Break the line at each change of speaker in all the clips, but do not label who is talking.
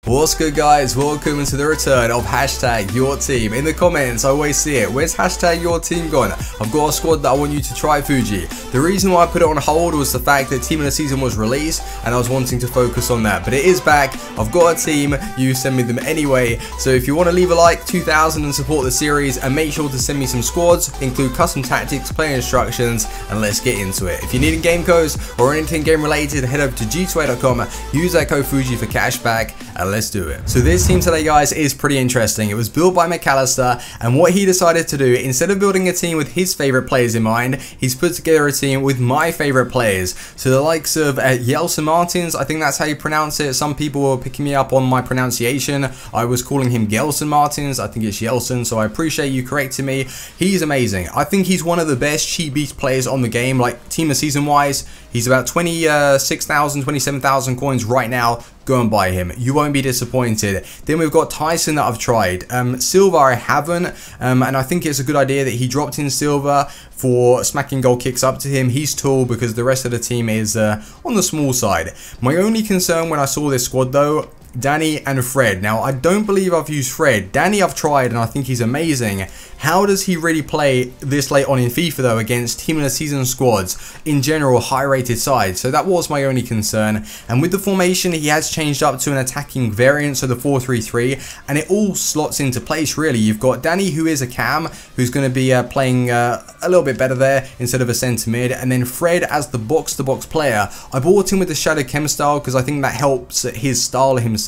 What's good, guys? Welcome to the return of hashtag your team. In the comments I always see it, where's hashtag your team gone? I've got a squad that I want you to try, Fuji. The reason why I put it on hold was the fact that team of the season was released and I was wanting to focus on that, but it is back. I've got a team, you send me them anyway, so if you want to leave a like, 2000, and support the series, and make sure to send me some squads, include custom tactics, player instructions, and let's get into it. If you need a game codes or anything game related, head over to g2a.com, use that code Fuji for cashback, and let's do it. So this team today, guys, is pretty interesting. It was built by McAllister, and what he decided to do, instead of building a team with his favorite players in mind, he's put together a team with my favorite players. So the likes of Yelson Martins, I think that's how you pronounce it. Some people were picking me up on my pronunciation. I was calling him Gelson Martins. I think it's Yelson, so I appreciate you correcting me. He's amazing. I think he's one of the best cheap beast players on the game, like team of season wise. He's about 26,000, 27,000 coins right now. Go and buy him. You won't be disappointed. Then we've got Tyson that I've tried. Silva I haven't, and I think it's a good idea that he dropped in Silva for smacking goal kicks up to him. He's tall because the rest of the team is on the small side. My only concern when I saw this squad though, Danny and Fred. Now, I don't believe I've used Fred. Danny I've tried and I think he's amazing. How does he really play this late on in FIFA though against team of the season squads, in general high rated sides? So that was my only concern. And with the formation, he has changed up to an attacking variant, so the 4-3-3, and it all slots into place really. You've got Danny, who is a cam, who's going to be playing a little bit better there instead of a centre mid, and then Fred as the box-to-box player. I bought him with the Shadow Chem style because I think that helps his style himself.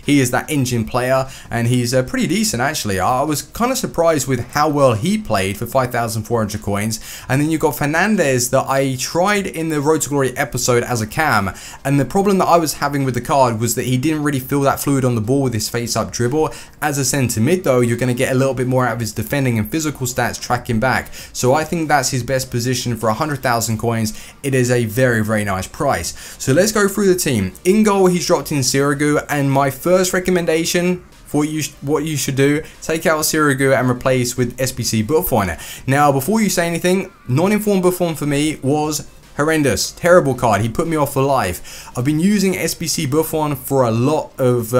He is that engine player, and he's pretty decent actually. I was kind of surprised with how well he played for 5,400 coins. And then you've got Fernandez that I tried in the Road to Glory episode as a cam, and the problem that I was having with the card was that he didn't really feel that fluid on the ball with his face-up dribble. As a centre mid though, you're going to get a little bit more out of his defending and physical stats tracking back. So I think that's his best position for 100,000 coins. It is a very, very nice price. So let's go through the team. In goal, he's dropped in Sirigu, and my first recommendation for what you should do, take out Sirigu and replace with SBC Buffon. Now, before you say anything, non-informed Buffon for me was horrendous, terrible card. He put me off for life. I've been using SBC Buffon for a lot of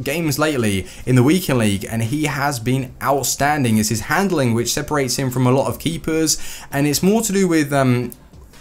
games lately in the weekend league, and he has been outstanding. It's his handling which separates him from a lot of keepers, and it's more to do with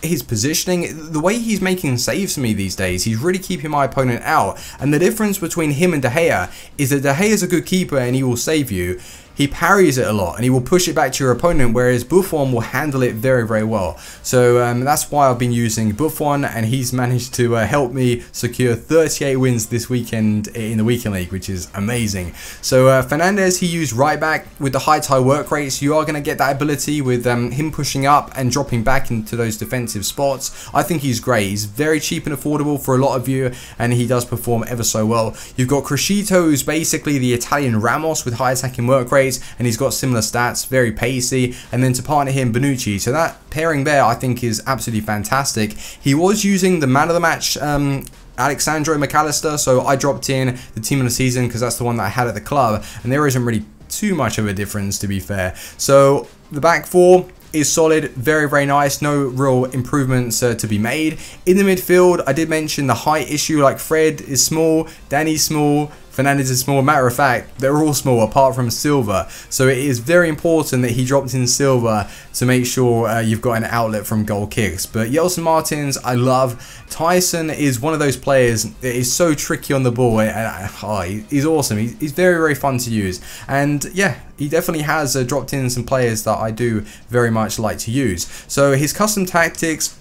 his positioning, the way he's making saves for me these days. He's really keeping my opponent out, and the difference between him and De Gea is that De Gea is a good keeper and he will save you. He parries it a lot and he will push it back to your opponent, whereas Buffon will handle it very, very well. So that's why I've been using Buffon, and he's managed to help me secure 38 wins this weekend in the weekend league, which is amazing. So Fernandez, he used right back with the high tie work rates. You are going to get that ability with him pushing up and dropping back into those defensive spots. I think he's great. He's very cheap and affordable for a lot of you, and he does perform ever so well. You've got Cristiano, who's basically the Italian Ramos with high attacking work rates, and he's got similar stats, very pacey, and then to partner him, Bonucci. So that pairing there I think is absolutely fantastic. He was using the man of the match Alexandro McAllister, so I dropped in the team of the season because that's the one that I had at the club, and there isn't really too much of a difference, to be fair. So the back four is solid, very, very nice. No real improvements to be made. In the midfield, I did mention the height issue. Like Fred is small, Danny's small, Fernandez is small. Matter of fact, they're all small apart from Silva. So it is very important that he dropped in Silva to make sure you've got an outlet from goal kicks. But Yelson Martins, I love. Tyson is one of those players that is so tricky on the ball. He's awesome. He's very, very fun to use. And yeah, he definitely has dropped in some players that I do very much like to use. So his custom tactics,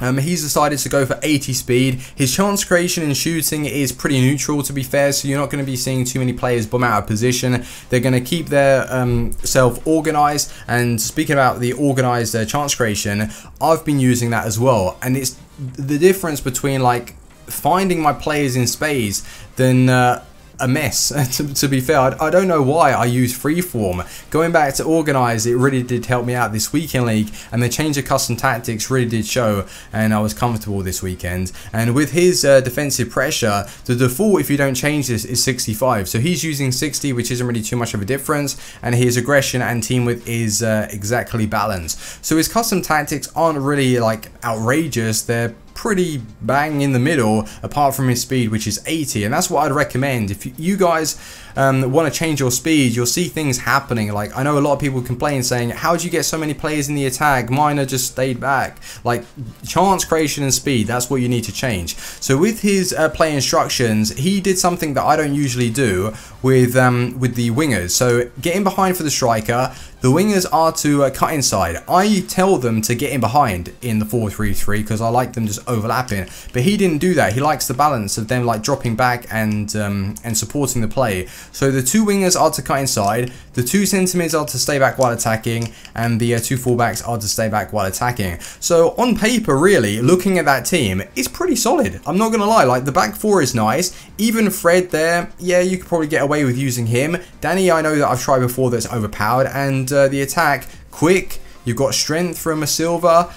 he's decided to go for 80 speed. His chance creation and shooting is pretty neutral, to be fair, so you're not going to be seeing too many players bomb out of position. They're going to keep their self organized, and speaking about the organized chance creation, I've been using that as well, and it's the difference between like finding my players in space than a mess, to be fair. I don't know why I use freeform. Going back to organize, it really did help me out this weekend league, and the change of custom tactics really did show, and I was comfortable this weekend. And with his defensive pressure, the default, if you don't change this, is 65. So he's using 60, which isn't really too much of a difference, and his aggression and team width is exactly balanced. So his custom tactics aren't really like outrageous. They're pretty bang in the middle, apart from his speed, which is 80, and that's what I'd recommend. If you guys want to change your speed, you'll see things happening. Like, I know a lot of people complain saying, how do you get so many players in the attack? Mine are just stayed back. Like, chance creation and speed, that's what you need to change. So with his play instructions, he did something that I don't usually do with the wingers. So getting behind for the striker, the wingers are to cut inside. I tell them to get in behind in the 4-3-3 because I like them just overlapping, but he didn't do that. He likes the balance of them like dropping back and supporting the play. So the 2 wingers are to cut inside, the 2 centre mids are to stay back while attacking, and the 2 fullbacks are to stay back while attacking. So on paper, really, looking at that team, it's pretty solid. I'm not gonna lie, like the back 4 is nice. Even Fred there, yeah, you could probably get away with using him. Danny, I know that I've tried before that's overpowered, and the attack, quick. You've got strength from a Silva.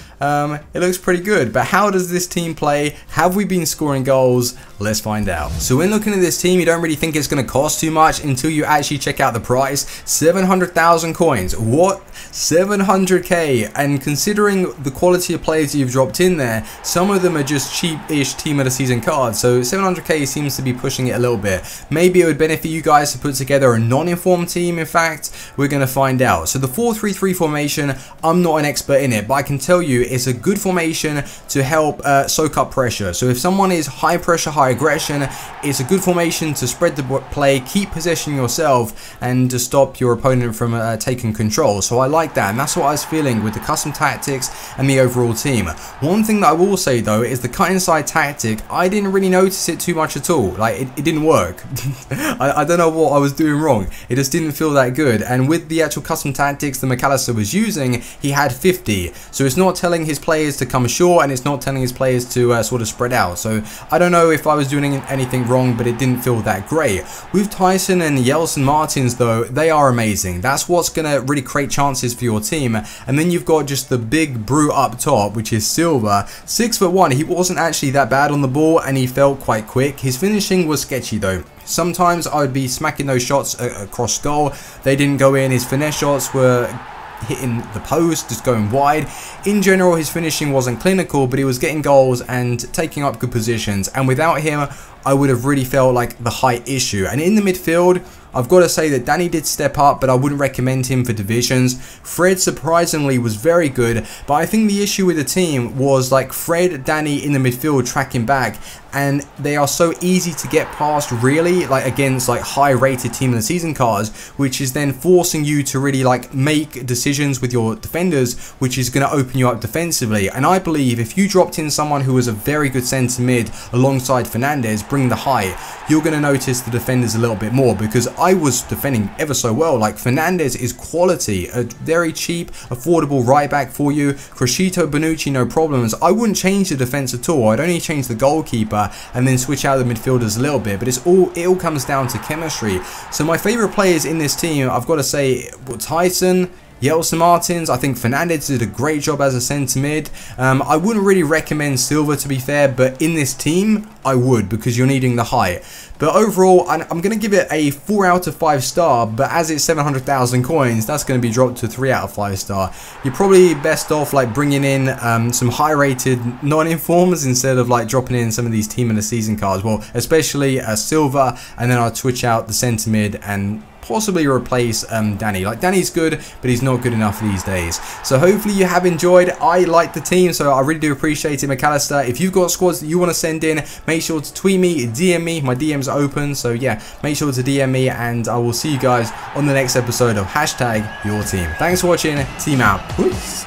It looks pretty good, but how does this team play? Have we been scoring goals? Let's find out. So when looking at this team, you don't really think it's going to cost too much until you actually check out the price. 700,000 coins. What? 700k, and considering the quality of players you've dropped in there, some of them are just cheap-ish team of the season cards, so 700k seems to be pushing it a little bit. Maybe it would benefit you guys to put together a non-informed team. In fact, we're going to find out. So the 4-3-3 formation, I'm not an expert in it, but I can tell you it's a good formation to help soak up pressure. So if someone is high pressure, high aggression, it's a good formation to spread the play, keep possession yourself, and to stop your opponent from taking control. So I like that, and that's what I was feeling with the custom tactics and the overall team. One thing that I will say though is the cut inside tactic, I didn't really notice it too much at all. Like it didn't work. I don't know what I was doing wrong. It just didn't feel that good. And with the actual custom tactics that McAllister was using, he had 50. So it's not telling his players to come short, and it's not telling his players to sort of spread out. So I don't know if I was doing anything wrong, but it didn't feel that great. With Tyson and Yeltsin Martins though, they are amazing. That's what's going to really create chances for your team. And then you've got just the big brute up top, which is Silva. 6'1", he wasn't actually that bad on the ball, and he felt quite quick. His finishing was sketchy though. Sometimes I would be smacking those shots across goal. They didn't go in. His finesse shots were hitting the post, just going wide. In general, his finishing wasn't clinical, but he was getting goals and taking up good positions. And without him, I would have really felt like the height issue. And in the midfield, I've got to say that Danny did step up, but I wouldn't recommend him for divisions. Fred surprisingly was very good, but I think the issue with the team was like Fred, Danny in the midfield tracking back, and they are so easy to get past really, like against like high rated team of the season cards, which is then forcing you to really like make decisions with your defenders, which is going to open you up defensively. And I believe if you dropped in someone who was a very good centre mid alongside Fernandez, bring the height, you're going to notice the defenders a little bit more, because I was defending ever so well. Like Fernandez is quality, a very cheap, affordable right back for you. Crescito, Bonucci, no problems. I wouldn't change the defense at all. I'd only change the goalkeeper and then switch out the midfielders a little bit. But it all comes down to chemistry. So my favourite players in this team, I've got to say, Tyson, Yeltsin Martins. I think Fernandez did a great job as a centre mid. I wouldn't really recommend Silva, to be fair, but in this team, I would, because you're needing the height. But overall, I'm going to give it a 4 out of 5 star, but as it's 700,000 coins, that's going to be dropped to 3 out of 5 star. You're probably best off like bringing in some high rated non-informs instead of like dropping in some of these team of the season cards. Well, especially Silva, and then I'll switch out the centre mid and possibly replace Danny. Like Danny's good, but he's not good enough these days. So hopefully you have enjoyed. I like the team, so I really do appreciate it, McAllister. If you've got squads that you want to send in, make sure to tweet me, DM me. My DM's open, so yeah, make sure to DM me, and I will see you guys on the next episode of #YourTeam. Thanks for watching. Team out. Peace.